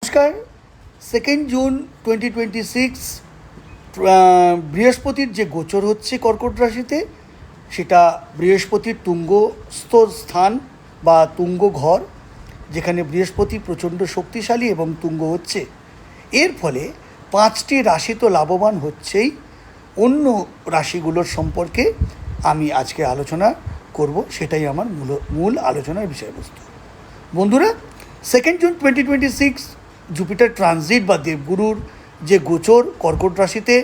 নমস্কার। 2 জুন 2026 বৃহস্পতির যে গোচর হচ্ছে কর্কট রাশিতে, সেটা বৃহস্পতির তুঙ্গস্থ স্থান বা তুঙ্গ ঘর, যেখানে বৃহস্পতি প্রচণ্ড শক্তিশালী এবং তুঙ্গ হচ্ছে। এর ফলে 5টি রাশি তো লাভবান হচ্ছেই, অন্য রাশিগুলোর সম্পর্কে আমি আজকে আলোচনা করব, সেটাই আমার মূল আলোচনার বিষয়বস্তু। বন্ধুরা, 2 জুন 2026 জুপিটার ট্রানজিট বা দেবগুরুর যে গোচর কর্কট রাশিতে,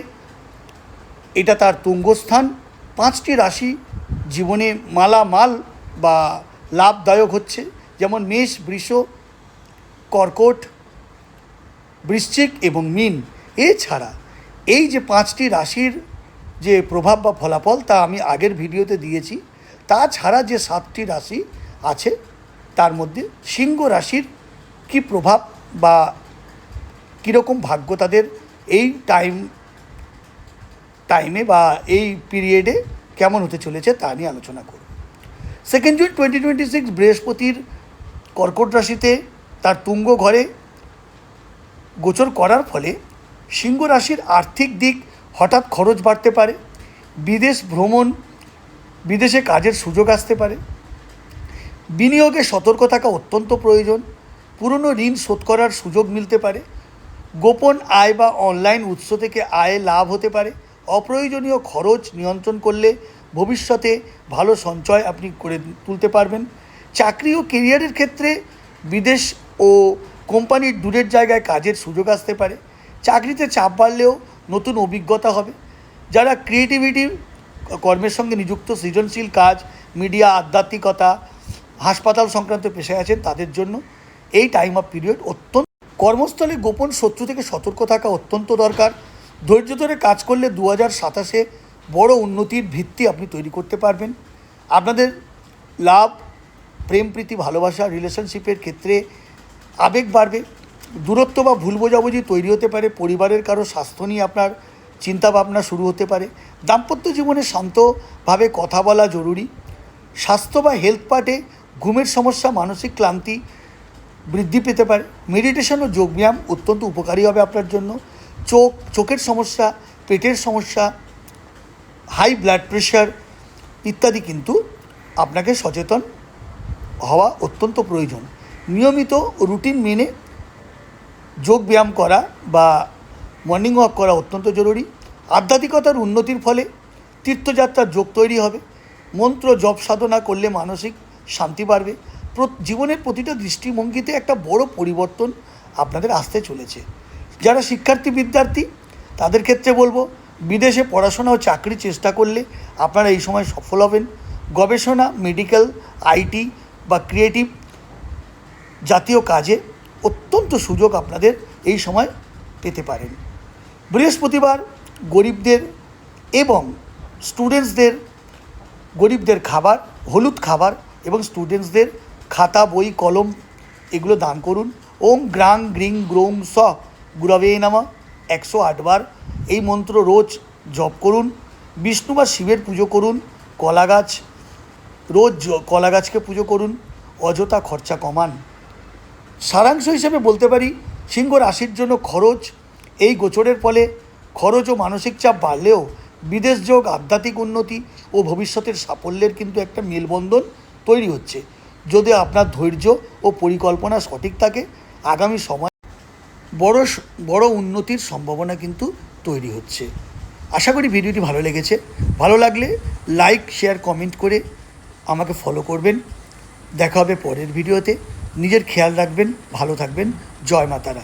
এটা তার তুঙ্গস্থান। 5টি রাশি জীবনে মালামাল বা লাভদায়ক হচ্ছে, যেমন মেষ, বৃষ, কর্কট, বৃশ্চিক এবং মীন। এছাড়া এই যে 5টি রাশির যে প্রভাব বা ফলাফল, তা আমি আগের ভিডিওতে দিয়েছি। তাছাড়া যে 7টি রাশি আছে, তার মধ্যে সিংহ রাশির কী প্রভাব বা কীরকম ভাগ্য তাদের এই টাইমে বা এই পিরিয়ডে কেমন হতে চলেছে তা নিয়ে আলোচনা করব। 2 জুন 2026 বৃহস্পতির কর্কট রাশিতে তার তুঙ্গ ঘরে গোচর করার ফলে সিংহ রাশির আর্থিক দিক হঠাৎ খরচ বাড়তে পারে, বিদেশ ভ্রমণ, বিদেশে কাজের সুযোগ আসতে পারে। বিনিয়োগে সতর্ক থাকা অত্যন্ত প্রয়োজন। পুরনো ঋণ শোধ করার সুযোগ মিলতে পারে। গোপন আয় বা অনলাইন উৎস থেকে আয় লাভ হতে পারে। অপ্রয়োজনীয় খরচ নিয়ন্ত্রণ করলে ভবিষ্যতে ভালো সঞ্চয় আপনি করে তুলতে পারবেন। চাকরি ও কেরিয়ারের ক্ষেত্রে বিদেশ ও কোম্পানির দূরের জায়গায় কাজের সুযোগ আসতে পারে। চাকরিতে চাপ বাড়লেও নতুন অভিজ্ঞতা হবে। যারা ক্রিয়েটিভিটি কর্মের সঙ্গে নিযুক্ত, সৃজনশীল কাজ, মিডিয়া, আধ্যাত্মিকতা, হাসপাতাল সংক্রান্ত পেশায় আছেন, তাদের জন্য এই টাইম অফ পিরিয়ড অত্যন্ত। কর্মস্থলে গোপন শত্রু থেকে সতর্ক থাকা অত্যন্ত দরকার। ধৈর্য ধরে কাজ করলে 2027 বড় উন্নতির ভিত্তি আপনি তৈরি করতে পারবেন। আপনাদের লাভ, প্রেম, প্রীতি, ভালোবাসা, রিলেশনশিপের ক্ষেত্রে আবেগ বাড়বে। দূরত্ব বা ভুল বোঝাবুঝি তৈরি হতে পারে। পরিবারের কারো স্বাস্থ্য নিয়ে আপনার চিন্তাভাবনা শুরু হতে পারে। দাম্পত্য জীবনে শান্তভাবে কথা বলা জরুরি। স্বাস্থ্য বা হেলথ পার্টে ঘুমের সমস্যা, মানসিক ক্লান্তি বৃদ্ধি পেতে পারে। মেডিটেশন ও যোগব্যায়াম অত্যন্ত উপকারী হবে আপনার জন্য। চোখের সমস্যা, পেটের সমস্যা, হাই ব্লাড প্রেশার ইত্যাদি কিন্তু আপনাকে সচেতন হওয়া অত্যন্ত প্রয়োজন। নিয়মিত রুটিন মেনে যোগব্যায়াম করা বা মর্নিং ওয়াক করা অত্যন্ত জরুরি। আধ্যাত্মিকতার উন্নতির ফলে তীর্থযাত্রার যোগ তৈরি হবে। মন্ত্র জপ সাধনা করলে মানসিক শান্তি বাড়বে। জীবনের প্রতিটা দৃষ্টিভঙ্গিতে একটা বড় পরিবর্তন আপনাদের আসতে চলেছে। যারা শিক্ষার্থী, বিদ্যার্থী, তাদের ক্ষেত্রে বলবো, বিদেশে পড়াশোনা ও চাকরি চেষ্টা করলে আপনারা এই সময় সফল হবেন। গবেষণা, মেডিকেল, আইটি বা ক্রিয়েটিভ জাতীয় কাজে অত্যন্ত সুযোগ আপনাদের এই সময় পেতে পারেন। বৃহস্পতিবার গরিবদের এবং স্টুডেন্টসদের, গরিবদের খাবার, হলুদ খাবার এবং স্টুডেন্টসদের খাতা, বই, কলম এগুলো দান করুন। ওম গ্রাং গ্রিং গ্রোং স গুরবে নমঃ 108 বার এই মন্ত্র রোজ জপ করুন। বিষ্ণু বা শিবের পুজো করুন। কলা গাছ, রোজ কলা গাছকে পুজো করুন। অযথা খরচা কমান। সারাংশ হিসেবে বলতে পারি, সিংহ রাশির জন্য খরচ, এই গোচরের ফলে খরচ ও মানসিক চাপ বাড়লেও বিদেশ যোগ, আধ্যাত্মিক উন্নতি ও ভবিষ্যতের সাফল্যের কিন্তু একটা মেলবন্ধন তৈরি হচ্ছে। যদি আপনার ধৈর্য ও পরিকল্পনা সঠিক থাকে, আগামী সময় বড় উন্নতির সম্ভাবনা কিন্তু তৈরি হচ্ছে। আশা করি ভিডিওটি ভালো লেগেছে। ভালো লাগলে লাইক, শেয়ার, কমেন্ট করে আমাকে ফলো করবেন। দেখা হবে পরের ভিডিওতে। নিজের খেয়াল রাখবেন, ভালো থাকবেন। জয় মা তারা।